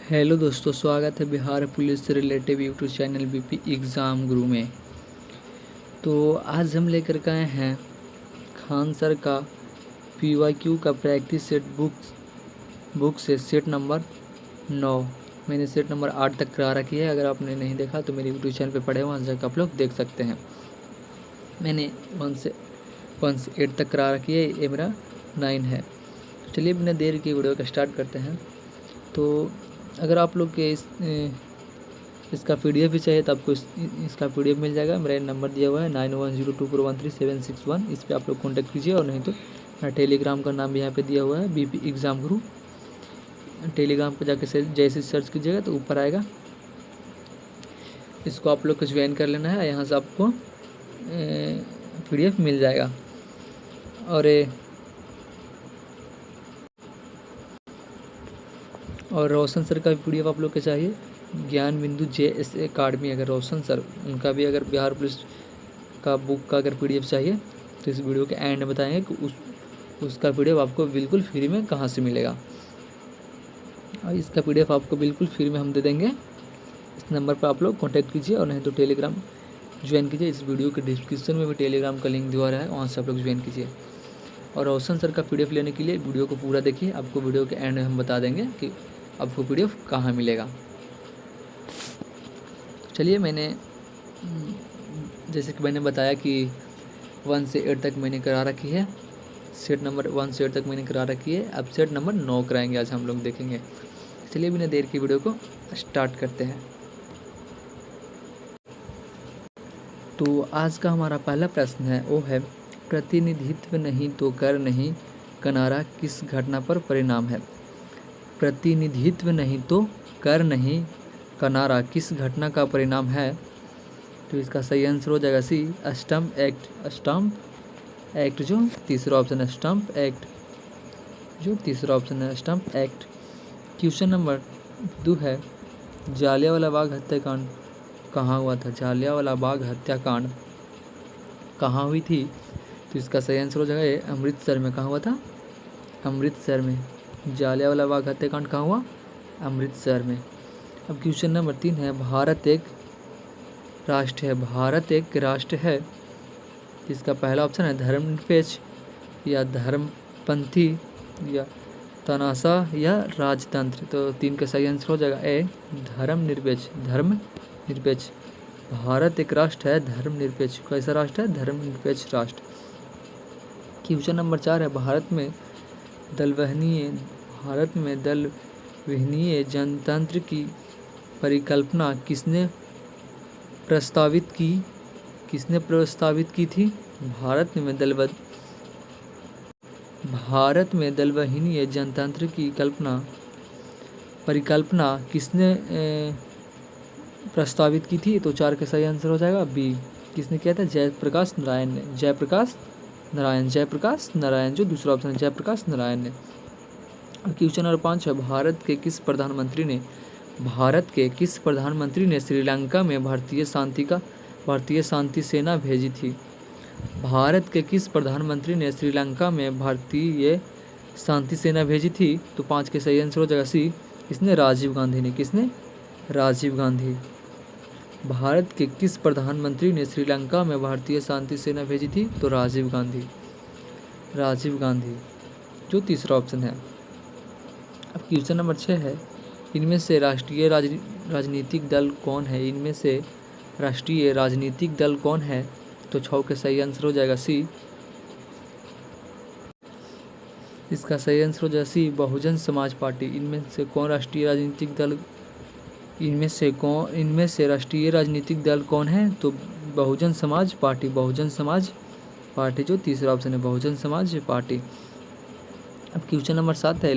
Hello दोस्तों, स्वागत है बिहार पुलिस से relative YouTube channel BP exam गुरु में। तो आज हम लेकर के आए हैं खान सर का पीवाईक्यू का प्रैक्टिस सेट बुक से सेट नंबर 9। मैंने सेट नंबर 8 तक करा रखी है। अगर आपने नहीं देखा तो मेरे यूट्यूब चैनल पे पड़े वहाँ जाकर आप लोग देख सकते हैं। मैंने 1 से 8 तक करा रखी है, ये मेरा 9 है। चलिए बिना देर की वीडियो का स्टार्ट करते हैं। तो अगर आप लोग के इसका पीडीएफ भी चाहिए तो आपको इसका पीडीएफ मिल जाएगा। मेरा नंबर दिया हुआ है 9102413761। इस पर आप लोग कॉन्टैक्ट कीजिए, और नहीं तो मेरा टेलीग्राम का नाम भी यहाँ पे दिया हुआ है, बीपी एग्ज़ाम गुरु। टेलीग्राम पर जाके जैसे सर्च कीजिएगा तो ऊपर आएगा। इसको आप लोग को ज्वाइन कर लेना है, यहाँ से आपको पीडीएफ मिल जाएगा। और रोशन सर का भी पीडीएफ आप लोग के चाहिए, ज्ञान बिंदु JS अकाडमी। अगर रोशन सर उनका भी अगर बिहार पुलिस का बुक का अगर पीडीएफ चाहिए तो इस वीडियो के एंड में बताएंगे कि उसका पीडीएफ आपको बिल्कुल फ्री में कहाँ से मिलेगा। और इसका पीडीएफ आपको बिल्कुल फ्री में हम दे देंगे। इस नंबर पर आप लोग कॉन्टैक्ट कीजिए, और नहीं तो टेलीग्राम ज्वाइन कीजिए। इस वीडियो के डिस्क्रिप्शन में भी टेलीग्राम का लिंक दिया रहा है, वहाँ से आप लोग ज्वाइन कीजिए। और रोशन सर का पीडीएफ लेने के लिए वीडियो को पूरा देखिए। आपको वीडियो के एंड में हम बता देंगे कि आपको पीडीएफ कहाँ मिलेगा। चलिए, जैसे कि मैंने बताया कि 1 से 8 तक मैंने करा रखी है। सेट नंबर 1 से 8 तक मैंने करा रखी है। अब सेट नंबर 9 कराएंगे, आज हम लोग देखेंगे। चलिए बिना देर की वीडियो को स्टार्ट करते हैं। तो आज का हमारा पहला प्रश्न है, वो है प्रतिनिधित्व नहीं तो कर नहीं, किनारा किस घटना पर परिणाम है। प्रतिनिधित्व नहीं तो कर नहीं, किनारा किस घटना का परिणाम है। तो इसका सही आंसर हो जाएगा सी, स्टम्प एक्ट। स्टम्प एक्ट जो तीसरा ऑप्शन है, स्टम्प एक्ट जो तीसरा ऑप्शन है, स्टम्प एक्ट। क्वेश्चन नंबर 2 है, जालियांवाला बाग हत्याकांड कहाँ हुआ था। जालियांवाला बाग हत्याकांड कहाँ हुई थी। तो इसका सही आंसर हो जाएगा अमृतसर में। कहाँ हुआ था, अमृतसर में। जालियांवाला बाग हत्याकांड कहाँ हुआ, अमृतसर में। अब क्वेश्चन नंबर 3 है, भारत एक राष्ट्र है। भारत एक राष्ट्र है, इसका पहला ऑप्शन है धर्मनिरपेक्ष या धर्मपंथी या तानाशाह या राजतंत्र। तो 3 का सही आंसर हो जाएगा ए, धर्मनिरपेक्ष। धर्मनिरपेक्ष। भारत एक राष्ट्र है धर्मनिरपेक्ष। कैसा राष्ट्र है, धर्मनिरपेक्ष राष्ट्र। क्वेश्चन नंबर 4 है, भारत में दलवहीनीय जनतंत्र की परिकल्पना किसने प्रस्तावित की थी। भारत में दलवहीनीय जनतंत्र की परिकल्पना किसने प्रस्तावित की थी। तो 4 का सही आंसर हो जाएगा बी, किसने किया था, जयप्रकाश नारायण ने। जयप्रकाश नारायण जो दूसरा ऑप्शन है, जयप्रकाश नारायण ने। क्वेश्चन नंबर 5 है, भारत के किस प्रधानमंत्री ने श्रीलंका में भारतीय शांति सेना भेजी थी। भारत के किस प्रधानमंत्री ने श्रीलंका में भारतीय शांति सेना भेजी थी। तो 5 के सही आंसर हो जाएगा सी, इसने राजीव गांधी ने। किसने, राजीव गांधी। भारत के किस प्रधानमंत्री ने श्रीलंका में भारतीय शांति सेना भेजी थी। तो राजीव गांधी जो तीसरा ऑप्शन है। अब क्वेश्चन नंबर 6 है, इनमें से राष्ट्रीय राजनीतिक दल कौन है। इनमें से राष्ट्रीय राजनीतिक दल कौन है। तो 6 का सही आंसर हो जाएगा सी, इसका सही आंसर हो जाएगा सी, बहुजन समाज पार्टी। इनमें से कौन राष्ट्रीय राजनीतिक दल, इनमें से राष्ट्रीय राजनीतिक दल कौन है। तो बहुजन समाज पार्टी जो तीसरा ऑप्शन है, बहुजन समाज पार्टी। अब क्वेश्चन नंबर 7 है,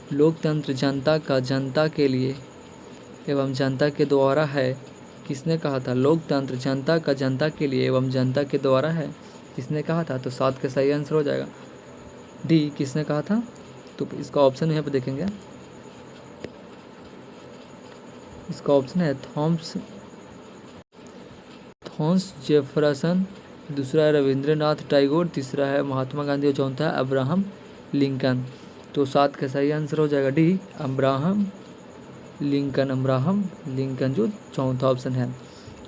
लोकतंत्र जनता के लिए एवं जनता के द्वारा है, किसने कहा था। लोकतंत्र जनता के लिए एवं जनता के द्वारा है, किसने कहा था। तो 7 का सही आंसर हो जाएगा डी, किसने कहा था। तो इसका ऑप्शन यहाँ पे देखेंगे, इसका ऑप्शन है थॉमस जेफरसन, दूसरा है रविंद्रनाथ टैगोर, तीसरा है महात्मा गांधी और चौथा है अब्राहम लिंकन। तो 7 का सही आंसर हो जाएगा D, Abraham Lincoln Abraham Lincoln जो चौथा ऑप्शन है।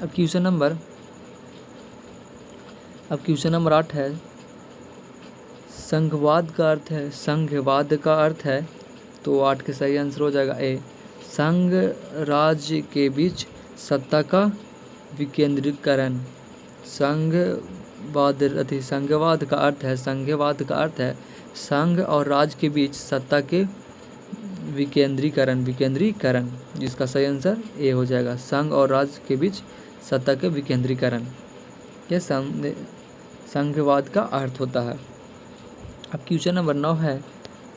अब क्वेश्चन नंबर 8 है, संघवाद का अर्थ है, तो 8 के सही आंसर हो जाएगा ए, संघ राज्य के बीच सत्ता का विकेंद्रीकरण। संघवाद का अर्थ है संघ और राज्य के बीच सत्ता के विकेंद्रीकरण, जिसका सही आंसर ए हो जाएगा, संघ और राज्य के बीच सत्ता के विकेंद्रीकरण, यह संघवाद का अर्थ होता है। अब क्वेश्चन नंबर 9 है,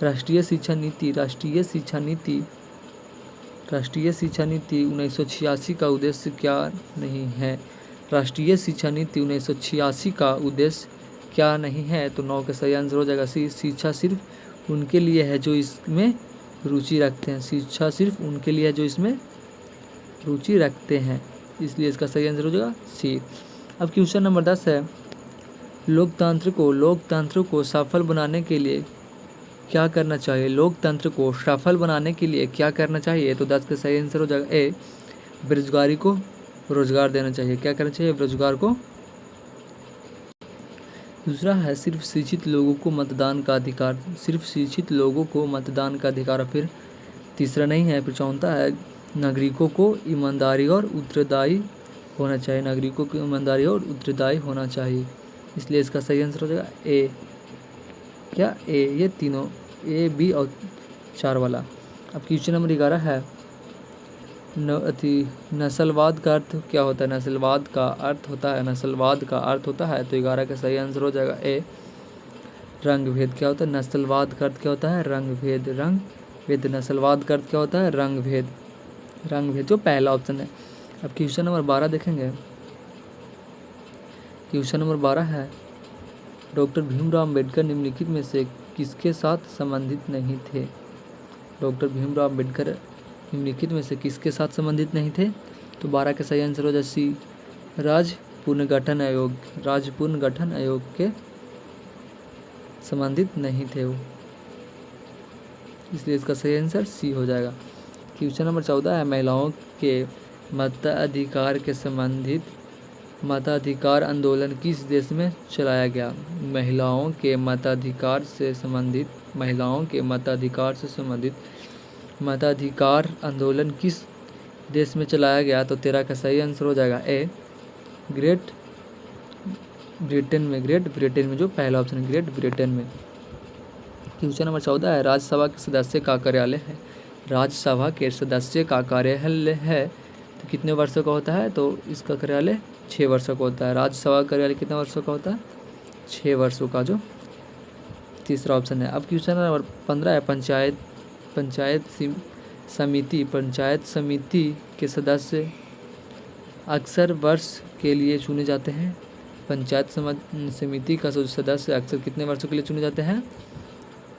राष्ट्रीय शिक्षा नीति 1986 का उद्देश्य क्या नहीं है। राष्ट्रीय शिक्षा नीति 1986 का उद्देश्य क्या नहीं है, तो 9 का सही आंसर हो जाएगा सी, शिक्षा सिर्फ उनके लिए है जो इसमें रुचि रखते हैं। शिक्षा सिर्फ उनके लिए है जो इसमें रुचि रखते हैं, इसलिए इसका सही आंसर हो जाएगा सी। अब क्वेश्चन नंबर 10 है, लोकतंत्र को सफल बनाने के लिए क्या करना चाहिए। लोकतंत्र को सफल बनाने के लिए क्या करना चाहिए, तो 10 का सही आंसर हो जाएगा ए, बेरोजगारी को रोजगार देना चाहिए। क्या करना चाहिए, बेरोजगार को। दूसरा है, सिर्फ शिक्षित लोगों को मतदान का अधिकार। फिर तीसरा नहीं है। फिर चौथा है, नागरिकों को ईमानदारी और उत्तरदायी होना चाहिए। इसलिए इसका सही आंसर हो जाएगा ए, ये तीनों, ए, बी और 4 वाला। अब क्वेश्चन नंबर 11 है, नस्लवाद का अर्थ क्या होता है। नस्लवाद का अर्थ होता है, तो 11 का सही आंसर हो जाएगा ए, रंगभेद। क्या होता है, नस्लवाद का अर्थ क्या होता है, रंगभेद। नस्लवाद का अर्थ क्या होता है, रंगभेद, जो पहला ऑप्शन है। अब क्वेश्चन नंबर 12 देखेंगे। क्वेश्चन नंबर 12 है, डॉक्टर भीमराव अम्बेडकर निम्नलिखित में से किसके साथ संबंधित नहीं थे। डॉक्टर भीमराव अम्बेडकर निम्नलिखित में से किसके साथ संबंधित नहीं थे, तो 12 का सही आंसर हो जाए सी, राज्य पुनर्गठन आयोग के संबंधित नहीं थे वो, इसलिए इसका सही आंसर सी हो जाएगा। क्वेश्चन नंबर 14 है, महिलाओं के मताधिकार के संबंधित मताधिकार आंदोलन किस देश में चलाया गया। महिलाओं के मताधिकार से संबंधित मताधिकार आंदोलन किस देश में चलाया गया, तो 13 का सही आंसर हो जाएगा ए, ग्रेट ब्रिटेन में, जो पहला ऑप्शन है, ग्रेट ब्रिटेन में। क्वेश्चन नंबर 14 है, राज्यसभा के सदस्य का कार्यालय है, तो कितने वर्षों का होता है, तो इसका कार्यालय 6 वर्षों का होता है। राज्यसभा का कार्यालय कितने वर्षों का होता है, 6 वर्षों का, जो तीसरा ऑप्शन है। अब क्वेश्चन नंबर 15 है, पंचायत समिति के सदस्य अक्सर वर्ष के लिए चुने जाते हैं। पंचायत समिति का सदस्य अक्सर कितने वर्षों के लिए चुने जाते हैं,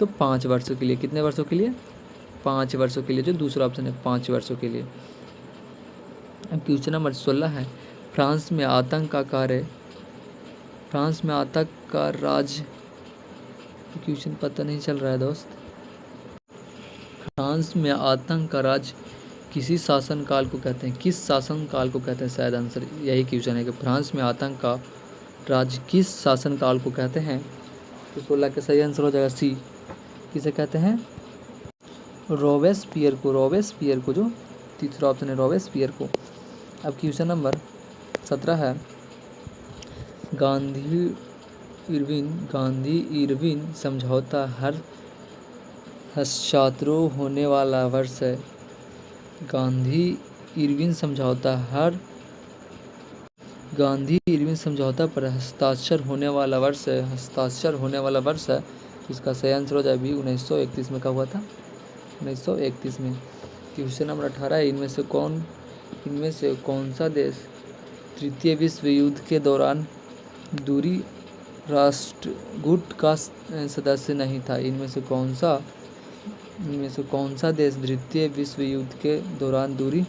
तो 5 वर्षों के लिए। कितने वर्षों के लिए, 5 वर्षों के लिए, जो दूसरा ऑप्शन है, 5 वर्षों के लिए। अब क्वेश्चन नंबर 16 है, फ्रांस में आतंक का राज, क्वेश्चन पता नहीं चल रहा है दोस्त। फ्रांस में आतंक का राज किस शासनकाल को कहते हैं, शायद आंसर यही क्वेश्चन है कि फ्रांस में आतंक का राज किस शासनकाल को कहते हैं, तो 16 का सही आंसर हो जाएगा सी, किसे कहते हैं, रोबेस्पियर को, जो तीसरा ऑप्शन है, रोबेस्पियर को। अब क्वेश्चन नंबर 17 है, गांधी इरविन समझौता हर हस्ताक्षर होने वाला वर्ष है। गांधी इरविन समझौता पर हस्ताक्षर होने वाला वर्ष है, इसका सही आंसर हो जाए बी, 1931 में कब हुआ था, 1931 में। क्वेश्चन नंबर 18 है, इनमें से कौन सा देश तृतीय विश्व युद्ध के दौरान दूरी राष्ट्रगुट का सदस्य नहीं था। इनमें से कौन सा देश तृतीय विश्व युद्ध के दौरान दूरी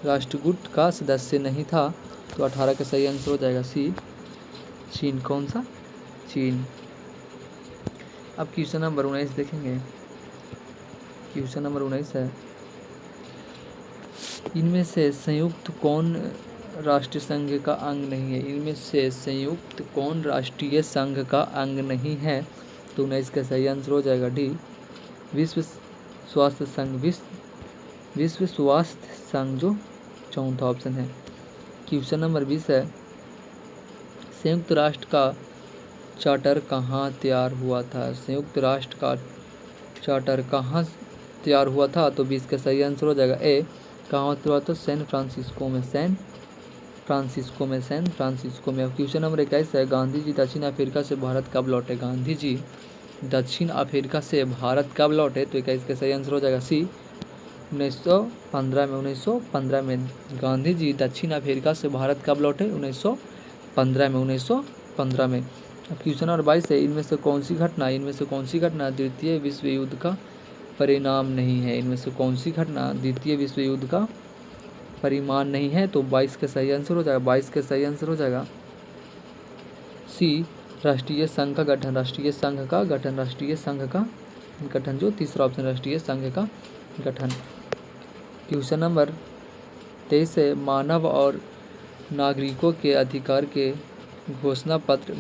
राष्ट्रगुट का सदस्य नहीं था, तो 18 का सही आंसर हो जाएगा सी, चीन। कौन सा, चीन। अब क्वेश्चन नंबर 19 देखेंगे। क्वेश्चन नंबर 19 है, इनमें से संयुक्त कौन राष्ट्रीय संघ का अंग नहीं है? इनमें से संयुक्त कौन राष्ट्रीय संघ का अंग नहीं है? तो 19 का सही आंसर हो जाएगा डी, विश्व स्वास्थ्य संघ। विश्व स्वास्थ्य संघ जो चौथा ऑप्शन है। क्वेश्चन नंबर 20 है, संयुक्त राष्ट्र का चार्टर कहाँ तैयार हुआ था? संयुक्त राष्ट्र का चार्टर कहाँ तैयार हुआ था? तो 20 का सही आंसर हो जाएगा ए, कहाँ तैयार हुआ था? सैन फ्रांसिस्को में। अब क्वेश्चन नंबर 21 है, गांधी जी दक्षिण अफ्रीका से भारत कब लौटे? गांधी जी दक्षिण अफ्रीका से भारत कब लौटे? तो 21 का सही आंसर हो जाएगा सी, 1915 में। गांधी जी दक्षिण अफ्रीका से भारत कब लौटे? 1915 में। अब क्वेश्चन नंबर 22 है, इनमें से कौन सी घटना द्वितीय विश्व युद्ध का परिणाम नहीं है? इनमें से कौन सी घटना द्वितीय विश्व युद्ध का परिणाम नहीं है? तो 22 का सही आंसर हो जाएगा सी, राष्ट्रीय संघ का गठन जो तीसरा ऑप्शन, राष्ट्रीय संघ का गठन। क्वेश्चन नंबर 23 है, मानव और नागरिकों के अधिकार के घोषणा पत्र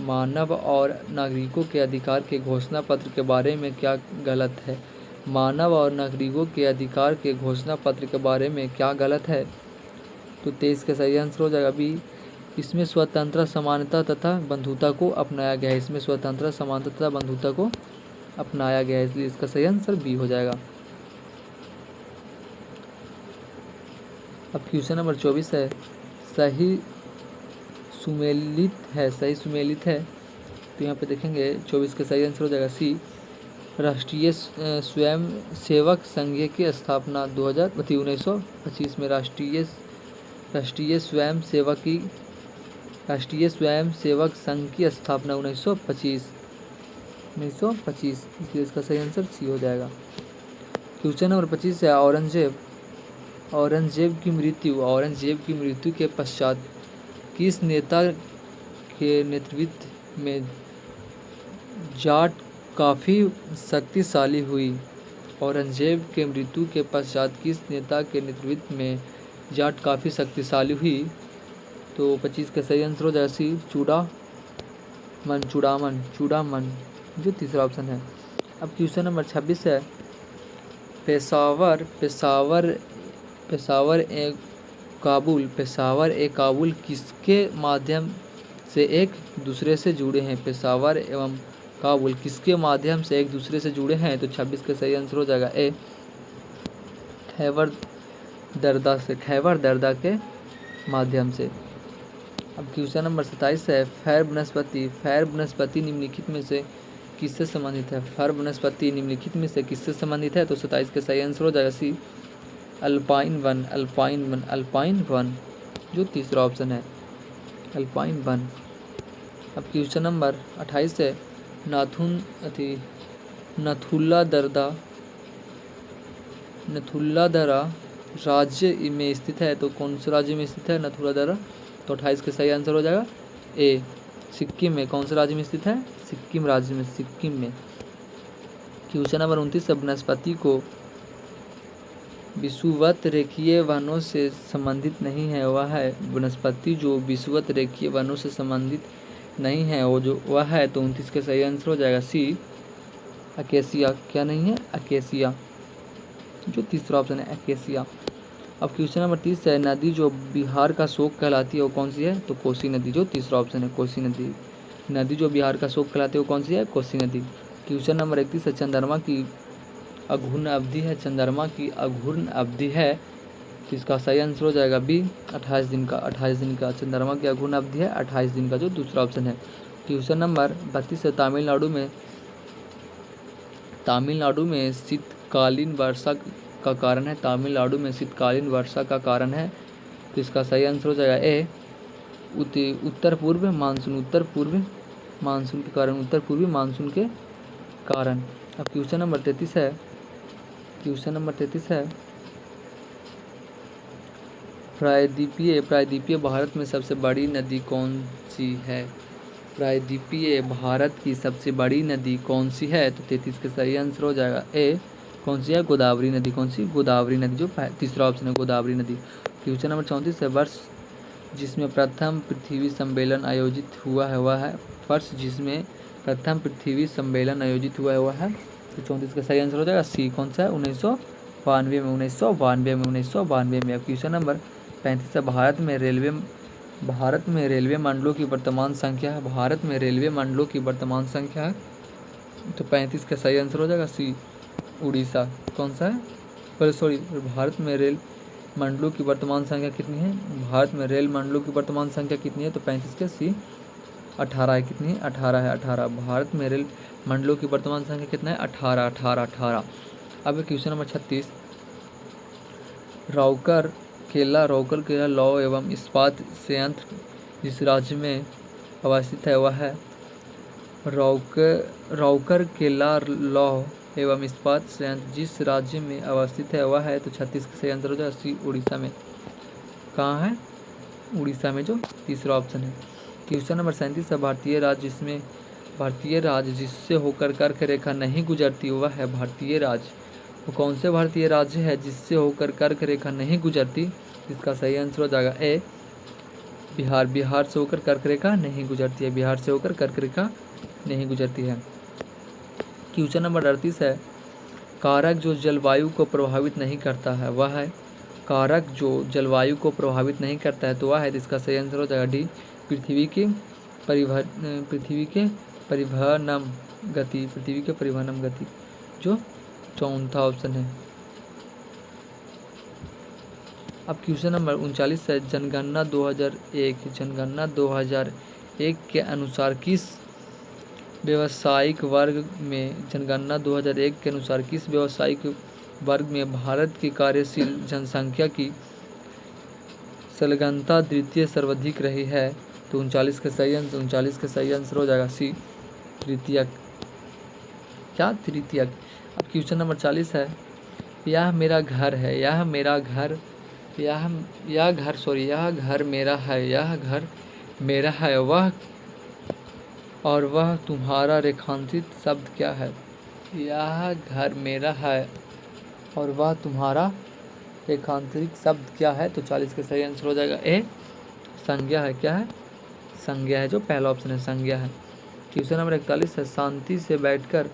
के बारे में क्या गलत है? मानव और नागरिकों के अधिकार के घोषणा पत्र के बारे में क्या गलत है? तो 23 का सही आंसर हो जाएगा बी, इसमें स्वतंत्रता, समानता तथा बंधुता को अपनाया गया है। इसलिए इसका सही आंसर बी हो जाएगा। अब क्वेश्चन नंबर 24 है, सही सुमेलित है। तो यहाँ पे देखेंगे 24 का सही आंसर हो जाएगा सी, राष्ट्रीय स्वयं सेवक संघ की स्थापना 1925 में। राष्ट्रीय स्वयं सेवक संघ की स्थापना 1925, इसलिए इसका सही आंसर सी हो जाएगा। क्वेश्चन नंबर 25 है, औरंगजेब की मृत्यु के पश्चात किस नेता के नेतृत्व में जाट काफ़ी शक्तिशाली हुई? औरंगजेब के मृत्यु के पश्चात किस नेता के नेतृत्व में जाट काफ़ी शक्तिशाली हुई? तो 25 का सही आंसर हो जाएगा सी, चूड़ामन जो तीसरा ऑप्शन है। अब क्वेश्चन नंबर 26 है, पेशावर ए काबुल किसके माध्यम से एक दूसरे से जुड़े हैं? पेशावर एवं काबुल किसके माध्यम से एक दूसरे से जुड़े हैं? तो 26 का सही आंसर हो जाएगा ए, खैबर दर्दा के माध्यम से। अब क्वेश्चन नंबर 27 है, फैर वनस्पति निम्नलिखित में से किससे संबंधित है? तो 27 का सही आंसर हो जाएगा सी, अल्पाइन वन जो तीसरा ऑप्शन है, अल्पाइन वन। अब क्वेश्चन नंबर 28 है, नथुल्ला दर्रा राज्य में स्थित है? तो कौन से राज्य में स्थित है नथुल्ला दर्रा? तो 28 का सही आंसर हो जाएगा ए, सिक्किम में। कौन से राज्य में स्थित है? सिक्किम राज्य में। क्वेश्चन नंबर 29 है, वनस्पति को विषुवत रेखीय वनों से संबंधित नहीं है वह है? वनस्पति जो विषुवत रेखीय वनों से संबंधित नहीं है वह है? तो 29 का सही आंसर हो जाएगा सी, अकेसिया। क्या नहीं है? अकेसिया जो तीसरा ऑप्शन है, अकेसिया। अब क्वेश्चन नंबर 30 है, नदी जो बिहार का शोक कहलाती है वो कौन सी है? तो कोसी नदी जो तीसरा ऑप्शन है, कोसी नदी। नदी जो बिहार का शोक कहलाती है वो कौन सी है? कोसी नदी। क्वेश्चन नंबर 31 है, चंद्रमा की अघूर्ण अवधि है, तो इसका सही आंसर हो जाएगा बी, 28 दिन का। चंद्रमा की अघूर्ण अवधि है 28 दिन का जो दूसरा ऑप्शन है। क्वेश्चन नंबर 32 है, तमिलनाडु में शीतकालीन वर्षा का कारण है, तो इसका सही आंसर हो जाएगा ए, उत्तर पूर्वी मानसून के कारण। अब क्वेश्चन नंबर 33 है, प्रायद्वीपीय भारत में सबसे बड़ी नदी कौन सी है? प्रायद्वीपीय भारत की सबसे बड़ी नदी कौन सी है? तो 33 का सही आंसर हो जाएगा ए, कौन सी है? गोदावरी नदी। कौन सी? गोदावरी नदी, जो तीसरा ऑप्शन है गोदावरी नदी। क्वेश्चन नंबर 34 है, वर्ष जिसमें प्रथम पृथ्वी सम्मेलन आयोजित हुआ है वह है? वर्ष जिसमें प्रथम पृथ्वी सम्मेलन आयोजित हुआ है वह है? तो 34 का सही आंसर हो जाएगा सी। कौन सा है? 1992 में। 1992 में। अब क्वेश्चन नंबर 35 है, भारत में रेलवे मंडलों की वर्तमान संख्या है? भारत में रेलवे मंडलों की वर्तमान संख्या है? तो 35 का सही आंसर हो जाएगा सी, उड़ीसा। कौन सा है? सॉरी, भारत में रेल मंडलों की वर्तमान संख्या कितनी है? भारत में रेल मंडलों की वर्तमान संख्या कितनी है? तो 35 के सी 18 है। कितनी है? 18 है। 18। भारत में रेल मंडलों की वर्तमान संख्या कितना है? 18। अब क्वेश्चन नंबर 36, रौकर केला लौह एवं इस्पात संयंत्र जिस राज्य में अवस्थित है वह है? रौकर केला लौह एवं इस्पात संयंत्र जिस राज्य में अवस्थित है वह है? तो 36 का सही आंसर हो जाएगा सी, उड़ीसा में। कहाँ है? उड़ीसा में, जो तीसरा ऑप्शन है। क्वेश्चन नंबर 37 है, भारतीय राज्य जिससे होकर कर्क रेखा नहीं गुजरती वह है? भारतीय राज्य, वो कौन से भारतीय राज्य है जिससे होकर कर्क रेखा नहीं गुजरती? इसका सही आंसर हो जाएगा ए, बिहार। बिहार से होकर कर्क रेखा नहीं गुजरती है। बिहार से होकर कर्क रेखा नहीं गुजरती है। क्वेश्चन नंबर 38 है, कारक जो जलवायु को प्रभावित नहीं करता है वह है? कारक जो जलवायु को प्रभावित नहीं करता है तो वह है? इसका सही आंसर हो जाएगा डी, पृथ्वी के परिवहनम गति, जो चौथा ऑप्शन है। अब क्वेश्चन नंबर 39 है, जनगणना 2001 के अनुसार किस व्यावसायिक वर्ग में भारत की कार्यशील जनसंख्या की संलग्नता द्वितीय सर्वाधिक रही है? तो 39 का सही आंसर हो जाएगा सी, तृतीयक। क्या? तृतीयक। अब क्वेश्चन नंबर 40 है, यह मेरा घर है, यह घर मेरा है, वह तुम्हारा रेखांकित शब्द क्या है? यह घर मेरा है और वह तुम्हारा रेखांकित शब्द क्या है? तो 40 का सही आंसर हो जाएगा ए, संज्ञा है। क्या है? संज्ञा है, जो पहला ऑप्शन है, संज्ञा है। क्वेश्चन नंबर 41 है, शांति से बैठकर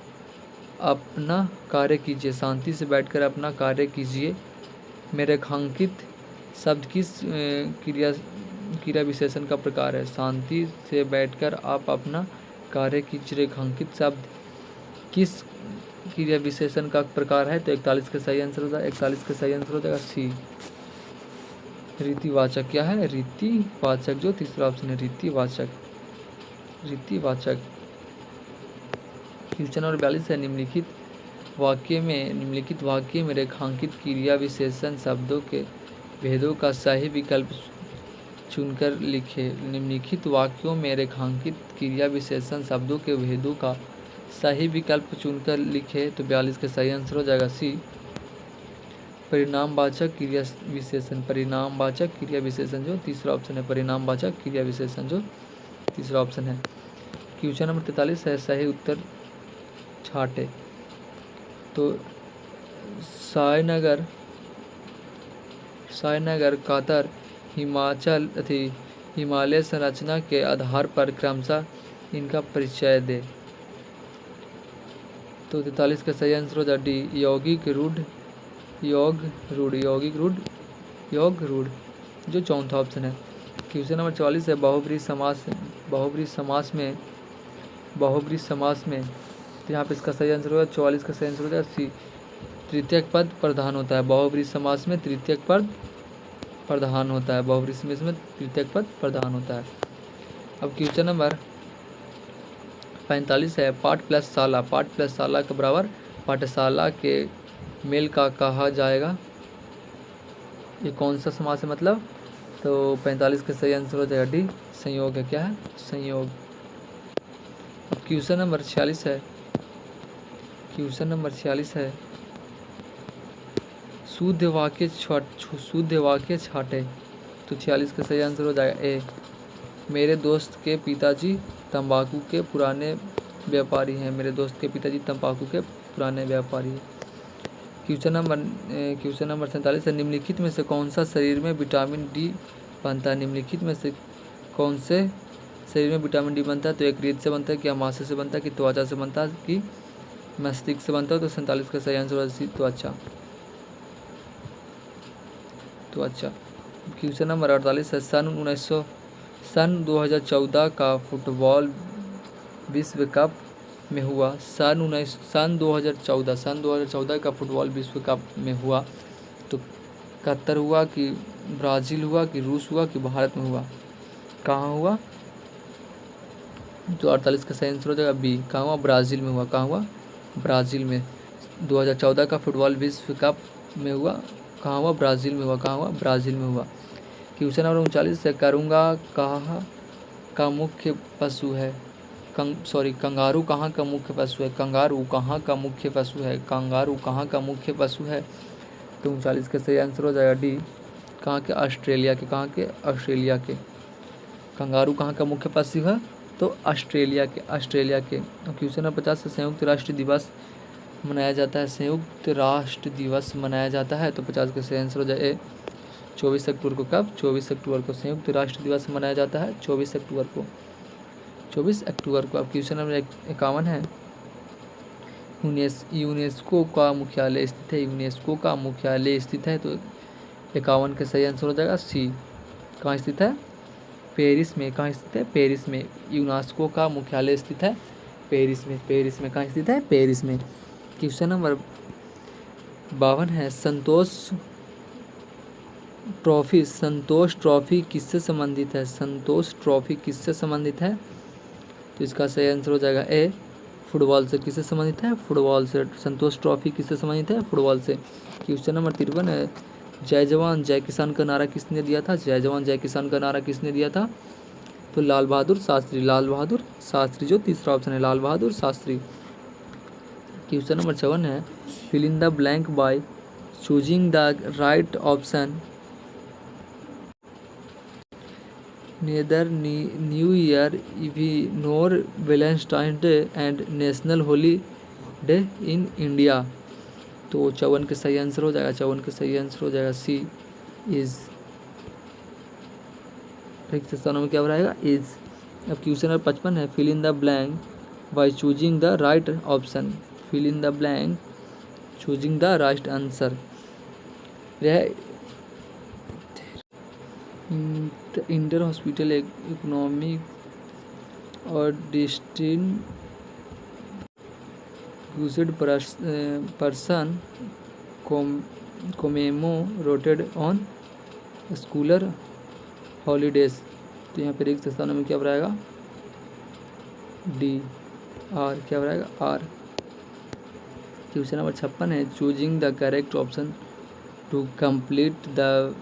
अपना कार्य कीजिए। शांति से बैठकर अपना कार्य कीजिए में रेखांकित शब्द किस क्रिया विशेषण का प्रकार है? शांति से बैठकर आप अपना कार्य कीजिए, रेखांकित शब्द किस क्रिया विशेषण का प्रकार है? तो 41 का सही आंसर हो जाएगा सी, रीतिवाचक। क्या है? रीतिवाचक, जो तीसरा ऑप्शन है, रीतिवाचक। क्वेश्चन नंबर 42 है, निम्नलिखित वाक्य में रेखांकित क्रिया विशेषण शब्दों के भेदों का सही विकल्प चुनकर लिखे। निम्नलिखित वाक्यों में रेखांकित क्रिया विशेषण शब्दों के भेदों का सही विकल्प चुनकर लिखे। तो 42 का सही आंसर हो जाएगा सी, परिणामवाचक क्रिया विशेषण, जो तीसरा ऑप्शन है, परिणामवाचक क्रिया विशेषण, जो तीसरा ऑप्शन है। क्वेश्चन नंबर 43 है, सही उत्तर छाटे। तो सायनगर कातर हिमालय संरचना के आधार पर क्रमशः इनका परिचय दे। तो 43 का सही आंसर हो जाए डी, यौगिक रूढ़, जो चौथा ऑप्शन है। क्वेश्चन नंबर 44 है, बहुब्रीहि समास में तो यहाँ पे इसका सही आंसर होगा 44 का सही आंसर हो जाएगा सी, तृतीयक पद प्रधान होता है। बहुब्रीहि समास में तृतीयक पद प्रधान होता है। बहुब्रीहि समास में तृतीयक पद प्रधान होता है। अब क्वेश्चन नंबर 45 है, पाठ प्लस शाला के बराबर पाठशाला के मेल का कहा जाएगा। ये कौन सा समास है मतलब? तो 45 का सही आंसर हो जाएगा डी, संयोग है। क्या है? संयोग। अब क्वेश्चन नंबर 46 है, शुद्ध वाक्य छाटे। तो 46 का सही आंसर हो जाएगा ए, मेरे दोस्त के पिताजी तंबाकू के पुराने व्यापारी हैं। क्वेश्चन नंबर 47 है, निम्नलिखित में से कौन सा शरीर में विटामिन डी बनता है? निम्नलिखित में से कौन से शरीर में विटामिन डी बनता है? तो एक रीढ़ से बनता है, कि अमाशय से बनता है, कि त्वचा से बनता है, कि मस्तिष्क से बनता है? तो 47 का सही आंसर होगा त्वचा। क्वेश्चन नंबर 48 है, सन 2014 का फुटबॉल विश्व कप में हुआ, सन 2014 का फुटबॉल विश्व कप में हुआ तो कतर हुआ, कि ब्राज़ील हुआ, कि रूस हुआ, कि भारत में हुआ? कहाँ हुआ? तो 48 का सही आंसर हो जाएगा बी। कहाँ हुआ? ब्राज़ील में हुआ। कहाँ हुआ? ब्राज़ील में। 2014 का फुटबॉल विश्व कप में हुआ, कहाँ हुआ? ब्राज़ील में हुआ। कहाँ हुआ? ब्राज़ील में हुआ। क्वेश्चन नंबर 39 है, करूँगा कहाँ का मुख्य पशु है? कंगारू कहाँ का मुख्य पशु है? कंगारू कहाँ का मुख्य पशु है? कंगारू कहाँ का मुख्य पशु है? तो 39 का सही आंसर हो जाएगा डी। कहाँ के? ऑस्ट्रेलिया के। कहाँ के? ऑस्ट्रेलिया के। कंगारू कहाँ का मुख्य पशु है? तो ऑस्ट्रेलिया के। क्वेश्चन नंबर 50 से संयुक्त राष्ट्र दिवस मनाया जाता है। संयुक्त राष्ट्र दिवस मनाया जाता है, तो 50 का सही आंसर हो जाए 24 अक्टूबर को। कब? 24 अक्टूबर को संयुक्त राष्ट्र दिवस मनाया जाता है, 24 अक्टूबर को। अब क्वेश्चन नंबर 51 है, यूनेस्को का मुख्यालय स्थित है। तो 51 का सही आंसर हो जाएगा सी। कहाँ स्थित है? पेरिस में। कहाँ स्थित है? पेरिस में। यूनेस्को का मुख्यालय स्थित है पेरिस में। कहाँ स्थित है? पेरिस में। क्वेश्चन नंबर 52 है, संतोष ट्रॉफी किससे संबंधित है? तो इसका सही आंसर हो जाएगा ए, फुटबॉल से। किससे संबंधित है? फुटबॉल से। संतोष ट्रॉफी किससे संबंधित है? फुटबॉल से। क्वेश्चन नंबर 53 है, जय जवान जय किसान का नारा किसने दिया था? तो लाल बहादुर शास्त्री, जो तीसरा ऑप्शन है, लाल बहादुर शास्त्री। क्वेश्चन नंबर 54 है, fill in the blank by choosing the right option. Neither New Year eve nor Valentine Day and national holiday in India. तो 54 के सही आंसर हो जाएगा सी, इज। ठीक स्थानों में क्या रहेगा? इज। अब क्वेश्चन नंबर 55 है, fill in the blank by choosing the right option. Choosing the right answer. यह इंटर हॉस्पिटल इकोनॉमिक और distinguished person commemorated on scholar holidays. तो यहाँ पे रिक्त स्थानों में क्या रहेगा? D, R. क्या रहेगा? आर। क्वेश्चन नंबर 56 है, choosing the correct option to complete the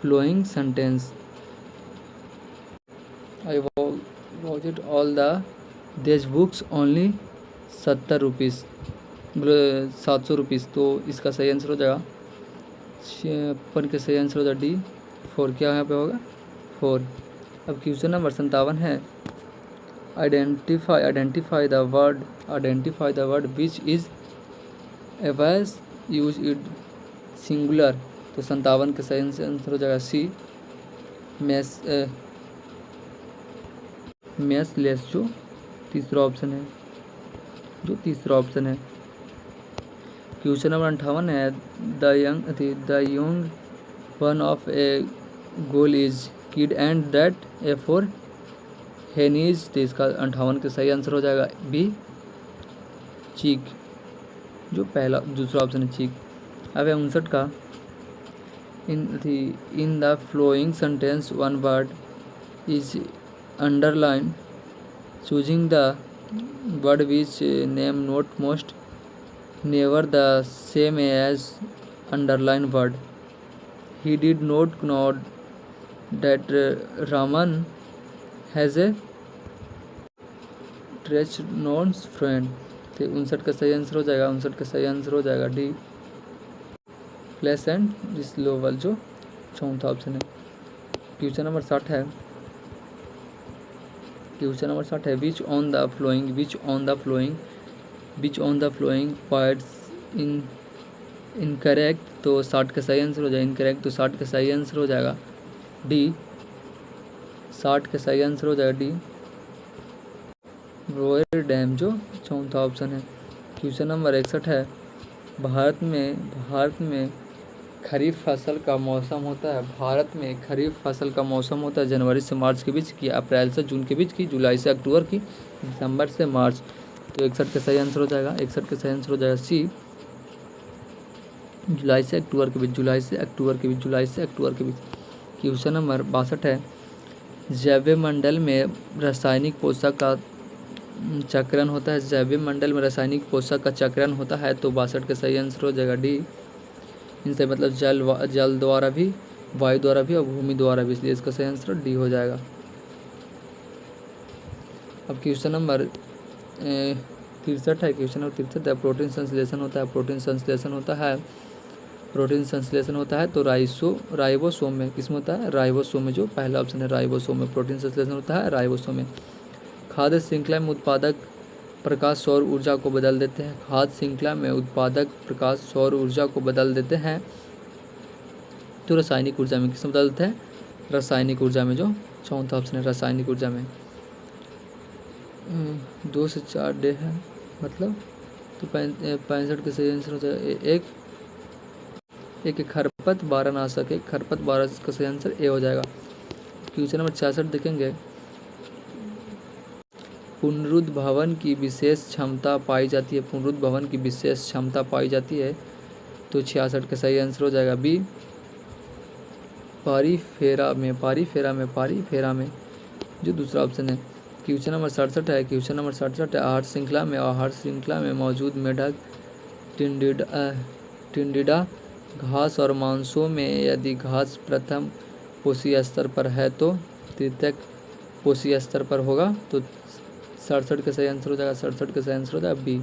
following sentence. I vouched all the देश बुक्स ओनली 70 रुपीज़, 700 रुपीज़। तो इसका सही आंसर हो जाएगा 56 का सही आंसर हो जाएगा डी, 4। क्या यहाँ पे होगा? 4। अब क्वेश्चन नंबर 57 है, identify the word which is एवज यूज इट सिंगुलर। तो 57 का सही आंसर हो जाएगा सी, मैसलेस, जो तीसरा ऑप्शन है। क्वेश्चन नंबर 58 है, the young one of a goal is kid and that a for हेनीज। तो इसका 58 का सही आंसर हो जाएगा बी, चीक, जो दूसरा ऑप्शन है, चीक। अब 59 का, in the following sentence one word is underline, choosing the word which name not most never the same as underline word. He did not know that Raman has a ट्रेच नॉन्स friend. तो 59 का सही आंसर हो जाएगा डी, फ्लैश एंड डिस्लोवल, जो चौथा option है। क्वेश्चन नंबर 60 है, which on the following parts in incorrect, तो 60 का सही आंसर हो जाएगा। इनकरेक्ट तो 60 का सही आंसर हो जाएगा डी। 60 का सही आंसर हो जाएगा डी, ब्रोयर डैम, जो चौथा ऑप्शन है। क्वेश्चन नंबर 61 है, भारत में खरीफ फसल का मौसम होता है। भारत में खरीफ फसल का मौसम होता है जनवरी से मार्च के बीच की, अप्रैल से जून के बीच की, जुलाई से अक्टूबर की, दिसंबर से मार्च। तो 61 का सही आंसर हो जाएगा, 61 का सही आंसर हो जाएगा सी, जुलाई से अक्टूबर के बीच, जुलाई से अक्टूबर के बीच, जुलाई से अक्टूबर के बीच। क्वेश्चन नंबर 62 है, जैव मंडल में रासायनिक पोषक का चक्रण होता है। जैव मंडल में रासायनिक पोषक का चक्रण होता है। तो 62 का सही आंसर हो जाएगा डी। इनसे मतलब जल द्वारा भी, वायु द्वारा भी और भूमि द्वारा भी, इसलिए इसका सही आंसर डी हो जाएगा। अब क्वेश्चन नंबर 63 है। क्वेश्चन नंबर 63 है, प्रोटीन संश्लेषण होता है। प्रोटीन संश्लेषण होता है, प्रोटीन संश्लेषण होता है तो राइबोसोम में, किसमें होता है? राइबोसोम में, जो पहला ऑप्शन है राइबोसोम में प्रोटीन संश्लेषण होता है, राइबोसोम में। खाद्य श्रृंखला में उत्पादक प्रकाश सौर ऊर्जा को बदल देते हैं। खाद्य श्रृंखला में उत्पादक प्रकाश सौर ऊर्जा को बदल देते हैं तो रासायनिक ऊर्जा में, किसमें बदल देते हैं? रासायनिक ऊर्जा में, जो चौथा ऑप्शन है रासायनिक ऊर्जा में। 2 से 4 डे है मतलब, तो 65 के सही आंसर हो जाएगा एक खरपत 12 नाशक, एक खरपत 12 का सही आंसर ए हो जाएगा। क्वेश्चन नंबर 66 देखेंगे, पुनरुद्भवन की विशेष क्षमता पाई जाती है। पुनरुद्भवन की विशेष क्षमता पाई जाती है तो 66 का सही आंसर हो जाएगा बी, पारीफेरा में, जो दूसरा ऑप्शन है। क्वेश्चन नंबर 67 है। क्वेश्चन नंबर 67 है, आहार श्रृंखला में मौजूद मेढक, टिंडिडा, घास और मांसों में यदि घास प्रथम पोषी स्तर पर है तो तृतीयक पोषी स्तर पर होगा। तो 67 का सही आंसर हो जाएगा, 67 का सही आंसर हो जाएगा बी,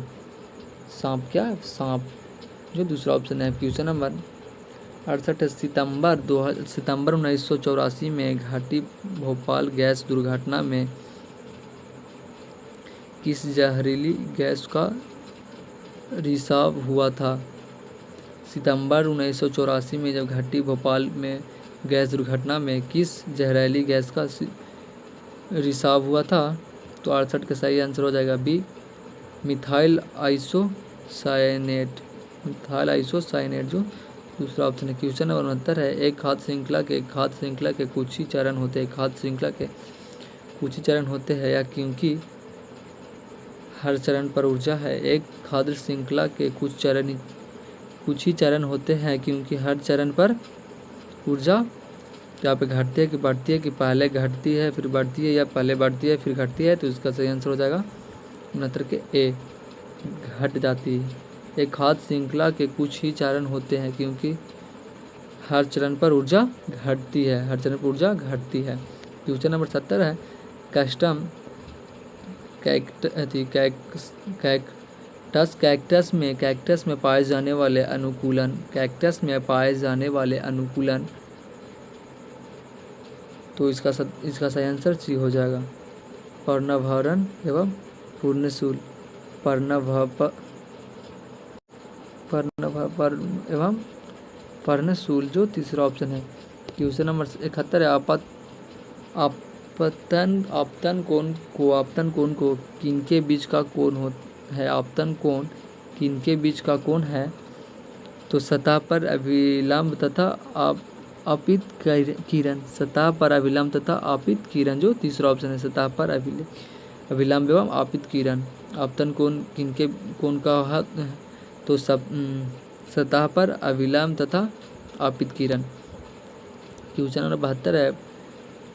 सांप, क्या सांप, जो दूसरा ऑप्शन है। क्वेश्चन नंबर 68 है, सितंबर 1984 में घाटी भोपाल गैस दुर्घटना में किस जहरीली गैस का रिसाव हुआ था? सितंबर 1984 में जब घाटी भोपाल में गैस दुर्घटना में किस जहरीली गैस का रिसाव हुआ था? तो 68 का सही आंसर हो जाएगा बी, मिथाइल आइसोसाइनेट, जो दूसरा ऑप्शन है। क्वेश्चन नंबर 69 है, एक खाद्य श्रृंखला के कुछ ही चरण होते हैं। खाद्य श्रृंखला के कुछ ही चरण होते हैं या क्योंकि हर चरण पर ऊर्जा है? एक खाद्य श्रृंखला के कुछ ही चरण होते हैं क्योंकि हर चरण पर ऊर्जा यहाँ पे घटती है कि बढ़ती है, कि पहले घटती है फिर बढ़ती है, या पहले बढ़ती है फिर घटती है? तो इसका सही आंसर हो जाएगा 69 के ए, घट जाती है। एक खाद्य श्रृंखला के कुछ ही चरण होते हैं क्योंकि हर चरण पर ऊर्जा घटती है, क्वेश्चन नंबर 70 है, कैक्टस में पाए जाने वाले अनुकूलन, तो इसका सही आंसर सी हो जाएगा, पर्णभरण एवं पूर्णशूल, एवं पर्णशूल, जो तीसरा ऑप्शन है। क्वेश्चन नंबर 71 है, आपतन कोण को किनके बीच का कोण है? आपतन कोण किनके बीच का कोण है? तो सतह पर अभिलंब तथा आपतित किरण, सतह पर अभिलंब तथा आपतित किरण, जो तीसरा ऑप्शन है, सतह पर अभिलंब एवं आपतित किरण। आपतन कोण किनके कोण का है? तो सतह पर अभिलंब तथा आपतित किरण। क्वेश्चन नंबर 72 है,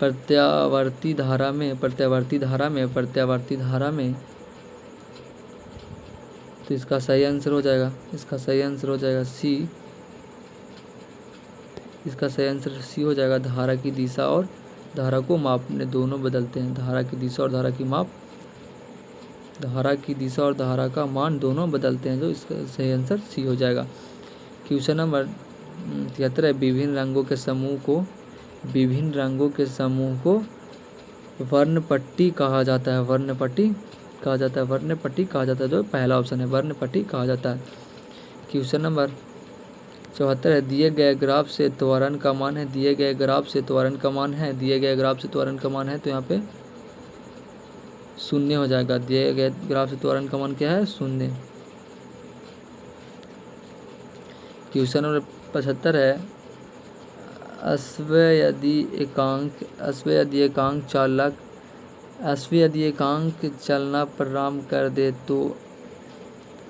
प्रत्यावर्ती धारा में तो इसका सही आंसर हो जाएगा सी, इसका सही आंसर सी हो जाएगा। धारा की दिशा और धारा को मापने दोनों बदलते हैं। धारा की दिशा और धारा का मान दोनों बदलते हैं, जो इसका सही आंसर सी हो जाएगा। क्वेश्चन नंबर 73 है, विभिन्न रंगों के समूह को वर्णपट्टी कहा जाता है। वर्णपट्टी कहा जाता है, जो पहला ऑप्शन है, वर्णपट्टी कहा जाता है। क्वेश्चन नंबर 74 है दिए गए ग्राफ से त्वरण का मान है, दिए गए ग्राफ से त्वरण का मान है, दिए गए ग्राफ से त्वरण का मान है तो यहाँ पे शून्य हो जाएगा। दिए गए ग्राफ से त्वरण का मान क्या है? शून्य। क्वेश्चन नंबर 75 है अश्व यदि एकांक चलना प्रारंभ कर दे तो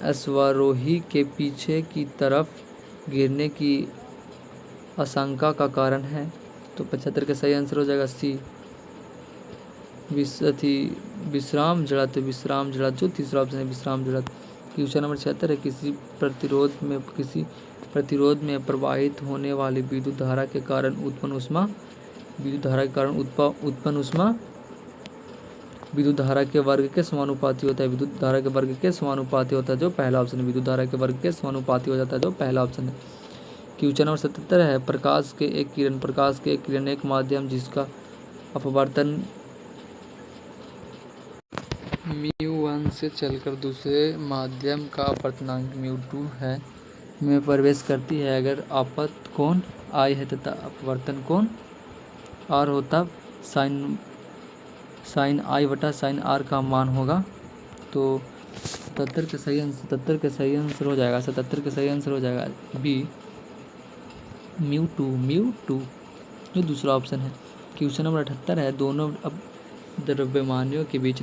अश्वारोही के पीछे की तरफ गिरने की आशंका का कारण है। तो 75 का सही आंसर हो जाएगा सी, विश्राम जड़त्व। विश्राम जड़त्व जो तीसरा ऑप्शन है विश्राम जड़त्व। क्वेश्चन नंबर 76 है किसी प्रतिरोध में प्रवाहित होने वाली विद्युत धारा के कारण उत्पन्न ऊष्मा विद्युत धारा के वर्ग के समानुपाती होता है। विद्युत धारा के वर्ग के समानुपाती होता है जो पहला ऑप्शन है। विद्युत धारा के वर्ग के समानुपाती हो जाता है जो पहला ऑप्शन है। क्वेश्चन नंबर 77 है प्रकाश के एक किरण एक माध्यम जिसका अपवर्तन μ1 से चलकर दूसरे माध्यम का अपवर्तनांक μ2 है में प्रवेश करती है। अगर आपत कोण I है तथा अपवर्तन कोण R हो तब साइन I बटा साइन R का मान होगा। तो 77 का सही आंसर हो जाएगा। 77 का सही आंसर हो जाएगा बी μ2 जो दूसरा ऑप्शन है। क्वेश्चन नंबर 78 है दोनों द्रव्यमानों के बीच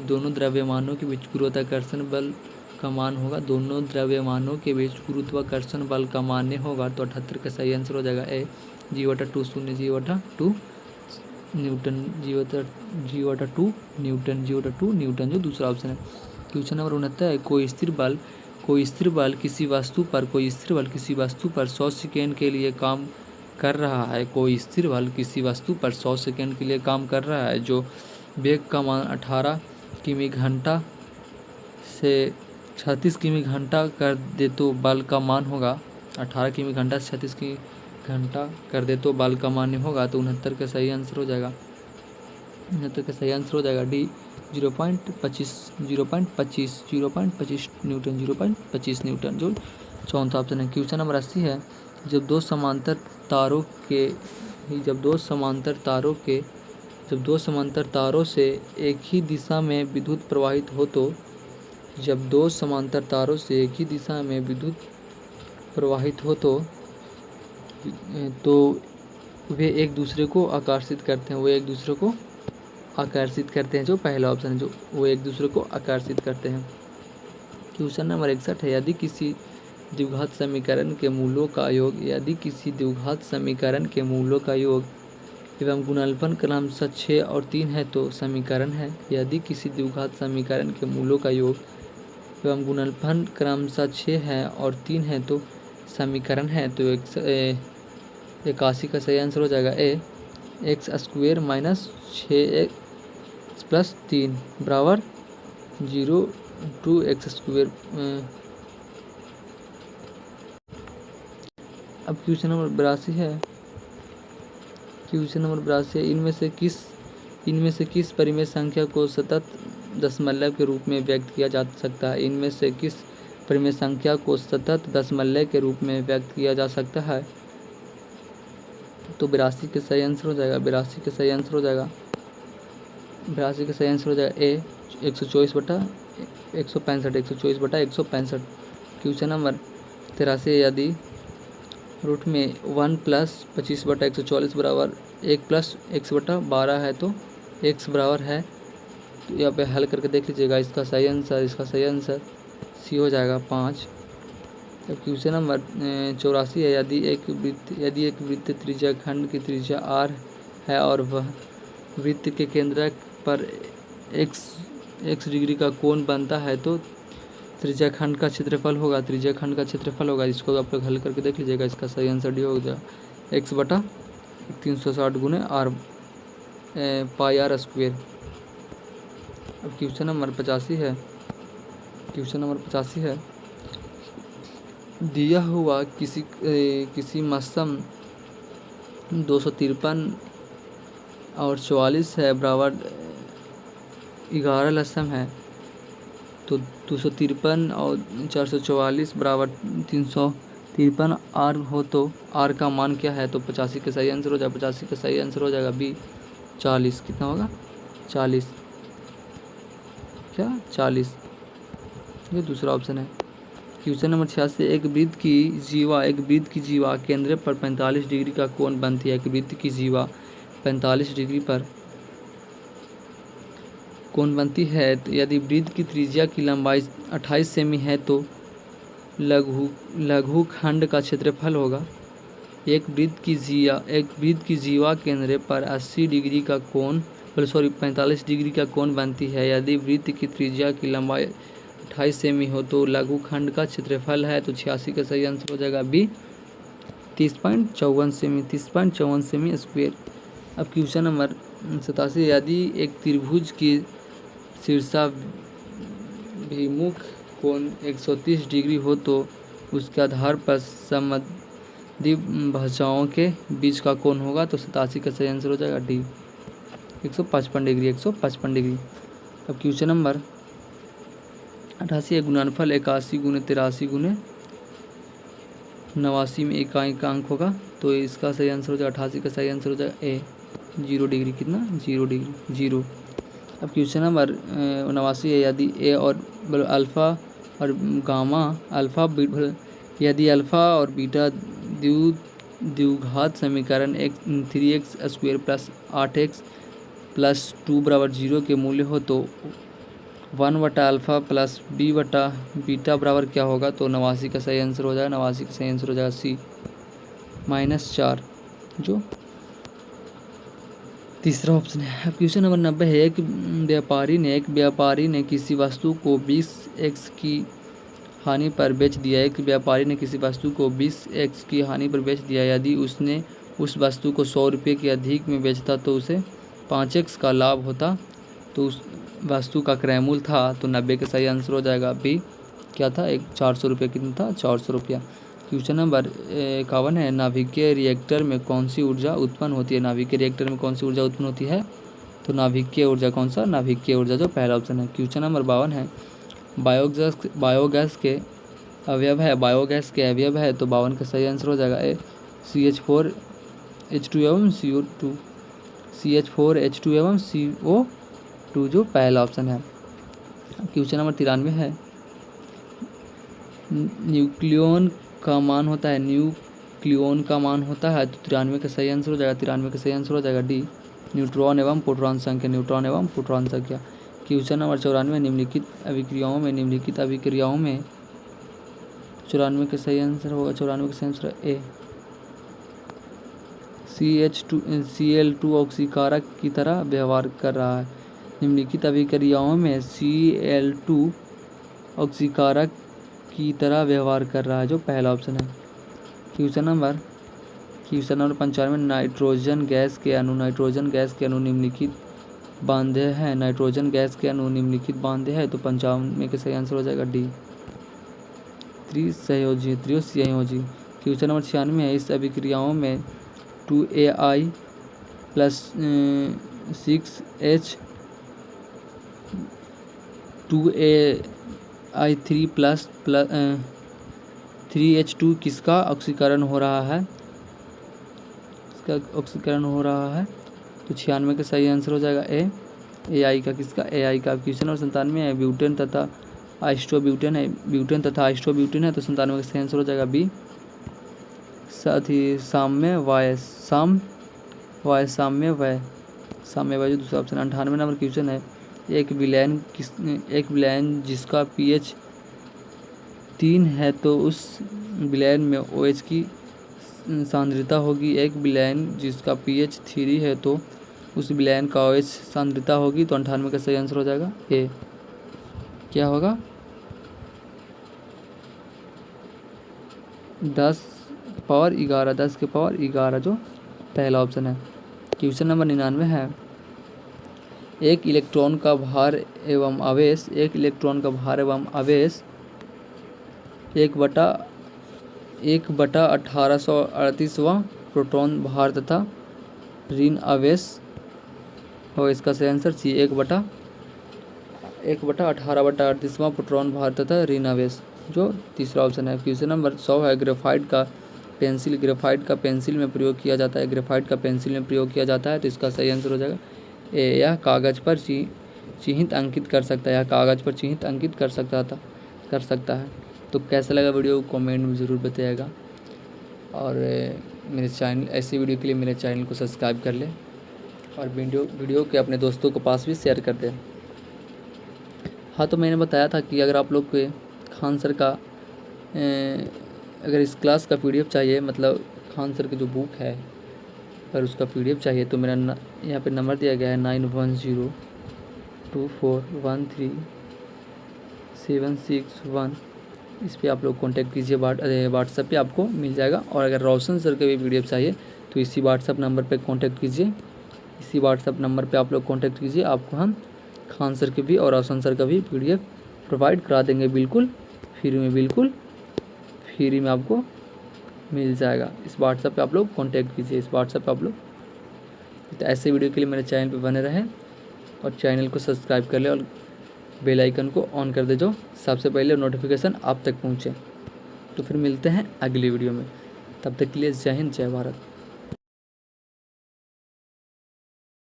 गुरुत्वाकर्षण बल का मान होगा। दोनों द्रव्यमानों के बीच गुरुत्वाकर्षण बल का मान होगा। तो 78 का सही आंसर हो जाएगा ए G/2 शून्य G/2 न्यूटन G/2 न्यूटन जो दूसरा ऑप्शन है। क्वेश्चन नंबर 69 है कोई स्थिर बल किसी वस्तु पर 100 सेकेंड के लिए काम कर रहा है। कोई स्थिर बल किसी वस्तु पर 100 सेकेंड के लिए काम कर रहा है जो वेग का मान 18 किमी घंटा से 36 किमी घंटा कर दे तो बल का मान होगा। 18 किमी घंटा से 36 किमी घंटा कर दे तो बल का मान होगा। तो 69 का सही आंसर हो जाएगा डी 0.25 न्यूटन जो चौथा ऑप्शन है। क्वेश्चन नंबर 80 है जब दो समांतर तारों से एक ही दिशा में विद्युत प्रवाहित हो तो वे एक दूसरे को आकर्षित करते हैं जो पहला ऑप्शन है जो वो एक दूसरे को आकर्षित करते हैं। क्वेश्चन नंबर 61 है यदि किसी द्विघात समीकरण के मूलों का योग एवं गुणनफल क्रमशः 6 और 3 है तो समीकरण है। यदि किसी द्विघात समीकरण के मूलों का योग एवं गुणनफल क्रमशः 6 है और 3 है तो समीकरण है। तो 81 का सही आंसर हो जाएगा ए x² माइनस 6x प्लस 3 बराबर 0 टू x²। अब क्वेश्चन नंबर 82 है इनमें से किस परिमेय संख्या को सतत दशमलव के रूप में व्यक्त किया जा सकता है। इनमें से किस परिमेय संख्या को सतत दशमलव के रूप में व्यक्त किया जा सकता है। तो 82 के सही आंसर हो जाएगा 82 का सही आंसर हो जाएगा ए 124/165 क्वेश्चन नंबर 83 यदि रूट में 1 + 25/144 बराबर 1 + x/12 है तो x बराबर है। तो यहाँ पे हल करके देख लीजिएगा इसका सही आंसर सी हो जाएगा 5। अब क्वेश्चन नंबर 84 है यदि एक वृत्त त्रिज्या खंड की त्रिज्या r है और वह वृत्त के केंद्र पर x डिग्री का कोण बनता है तो त्रिज्या खंड का क्षेत्रफल होगा। इसको आप लोग हल करके देख लीजिएगा इसका सही आंसर डी हो जाएगा x/360 गुने r πr²। अब क्वेश्चन नंबर 85 है दिया हुआ किसी मौसम 253 और 44 है बराबर 11 लसम है। तो 253 और 444 बराबर 53 आर हो तो आर का मान क्या है, तो 85 का सही आंसर हो जाएगा। 85 का सही आंसर हो जाएगा बी 40। कितना होगा 40, क्या 40, ये दूसरा ऑप्शन है। क्वेश्चन नंबर 86, एक वृत्त की जीवा केंद्र पर 45 डिग्री का कोण बनती है। एक वृत्त की जीवा 45 डिग्री पर कोण बनती है। तो यदि वृत्त की त्रिज्या की लंबाई 28 सेमी है तो लघुखंड का क्षेत्रफल होगा। एक वृत्त की जीवा केंद्र पर 80 डिग्री का कोण 45 डिग्री का कोण बनती है। यदि वृत्त की त्रिज्या की लंबाई 28 सेमी हो तो लघुखंड का क्षेत्रफल है, तो 86 का सही आंसर हो जाएगा बी 30.54 सेमी, 30.54 सेमी स्क्वेयर। अब क्वेश्चन नंबर 87, यदि एक त्रिभुज की शीर्षाभिमुख कोण 130 डिग्री हो तो उसके आधार पर समद्विभुजाओं के बीच का कोण होगा, तो 87 का सही आंसर हो जाएगा डी 155 डिग्री, 155 डिग्री। अब क्वेश्चन नंबर 88, गुणनफल 81 गुने 83 गुने 89 में इकाई का अंक होगा, तो इसका सही आंसर हो जाएगा 88 का सही आंसर हो जाएगा ए 0 डिग्री। कितना 0 डिग्री 0। अब क्वेश्चन नंबर 89 है, यदि ए और अल्फ़ा और गामा यदि अल्फ़ा और बीटा द्विघात समीकरण 3x² प्लस 8x प्लस 2 बराबर 0 के मूल्य हो तो 1/अल्फ़ा प्लस बीटा बराबर क्या होगा, तो 89 का सही आंसर हो जाएगा। 89 का सही आंसर हो जाएगा सी -4, जो तीसरा ऑप्शन है। अब क्वेश्चन नंबर 90 है, एक व्यापारी ने किसी वस्तु को 20x की हानि पर बेच दिया। एक व्यापारी ने किसी वस्तु को 20x की हानि पर बेच दिया। यदि उसने उस वस्तु को 100 रुपये के अधिक में बेचता तो उसे 5x का लाभ होता, तो उस वस्तु का क्रय मूल्य था, तो 90 का सही आंसर हो जाएगा बी क्या था 400 रुपये। कितना था 400 रुपया। क्वेश्चन नंबर 51 है, नाभिकीय रिएक्टर में कौन सी ऊर्जा उत्पन्न होती है। नाभिकीय रिएक्टर में कौन सी ऊर्जा उत्पन्न होती है, तो नाभिकीय ऊर्जा कौन सा, नाभिकीय ऊर्जा जो पहला ऑप्शन है। क्वेश्चन नंबर 52 है, बायोगैस के अवयव है, तो 52 का सही आंसर हो जाएगा ए CH4H2 एवं CO2, CH4H2 एवं CO2 जो पहला ऑप्शन है। क्वेश्चन नंबर 93 है, न्यूक्लियन का मान होता है, तो 93 का सही आंसर हो जाएगा। 93 का सही आंसर हो जाएगा डी न्यूट्रॉन एवं प्रोटॉन संख्या। क्वेश्चन नंबर 94, निम्नलिखित अभिक्रियाओं में 94 का सही आंसर होगा। 94 का सही आंसर ए Cl2 ऑक्सीकारक की तरह व्यवहार कर रहा है। निम्नलिखित अभिक्रियाओं में Cl2 ऑक्सीकारक की तरह व्यवहार कर रहा है, जो पहला ऑप्शन है। क्वेश्चन नंबर 95, नाइट्रोजन गैस के अणु निम्नलिखित बांधे हैं। नाइट्रोजन गैस के अणु निम्नलिखित बांधे हैं, तो 95 का सही आंसर हो जाएगा डी त्रिसंयोजी। क्वेश्चन नंबर 96 है, इस अभिक्रियाओं में 2Ai plus 2Ai3 plus 3H2 किसका ऑक्सीकरण हो रहा है, तो 96 का सही आंसर हो जाएगा Ai का। किसका Ai का। क्वेश्चन नंबर 97 है, ब्यूटेन तथा आइस्ट्रोब्यूटेन है, तो 97 का सही आंसर हो जाएगा बी। साथ ही साम्य वाय जो दूसरा ऑप्शन। 98 नंबर क्वेश्चन है, एक विलयन जिसका pH 3 है तो उस विलयन में OH की सांद्रता होगी। एक विलयन जिसका pH 3 है तो उस विलयन का OH सांद्रता होगी, तो 98 का सही आंसर हो जाएगा ए क्या होगा 10 के पावर 11 जो पहला ऑप्शन है। क्वेश्चन नंबर 99 है, एक इलेक्ट्रॉन का भार एवं आवेश 1/1838वां प्रोटॉन भार तथा ऋण आवेश हो। इसका सही आंसर सी 1/18/38वां प्रोटॉन भार तथा ऋण आवेश। जो तीसरा ऑप्शन है। क्वेश्चन नंबर 100 है, ग्रेफाइट का पेंसिल में प्रयोग किया जाता है। ग्रेफाइट का पेंसिल में प्रयोग किया जाता है, तो इसका सही आंसर हो जाएगा ए, यह कागज़ पर चिन्हित अंकित कर सकता है। यह कागज़ पर चिन्हित अंकित कर सकता है। तो कैसा लगा वीडियो कमेंट में ज़रूर बताइएगा, और मेरे चैनल ऐसी वीडियो के लिए मेरे चैनल को सब्सक्राइब कर लें, और वीडियो के अपने दोस्तों के पास भी शेयर कर दें। हाँ, तो मैंने बताया था कि अगर आप लोग के खान सर का अगर इस क्लास का PDF चाहिए, मतलब खान सर की जो बुक है अगर उसका PDF चाहिए, तो मेरा यहाँ पे नंबर दिया गया है 9102413761। इस पर आप लोग कांटेक्ट कीजिए, व्हाट्सएप पे आपको मिल जाएगा। और अगर रोशन सर का भी PDF चाहिए तो इसी व्हाट्सएप नंबर पे कांटेक्ट कीजिए। इसी व्हाट्सएप नंबर पे आप लोग कांटेक्ट कीजिए, आपको हम खान सर के भी और रोशन सर का भी PDF प्रोवाइड करा देंगे, बिल्कुल फ्री में आपको मिल जाएगा। इस व्हाट्सएप पे आप लोग कांटेक्ट कीजिए, इस व्हाट्सएप पे आप लोग। तो ऐसे वीडियो के लिए मेरे चैनल पे बने रहें और चैनल को सब्सक्राइब कर ले और बेल आइकन को ऑन कर दे, जो सबसे पहले नोटिफिकेशन आप तक पहुँचे। तो फिर मिलते हैं अगली वीडियो में, तब तक के लिए जय हिंद, जय भारत।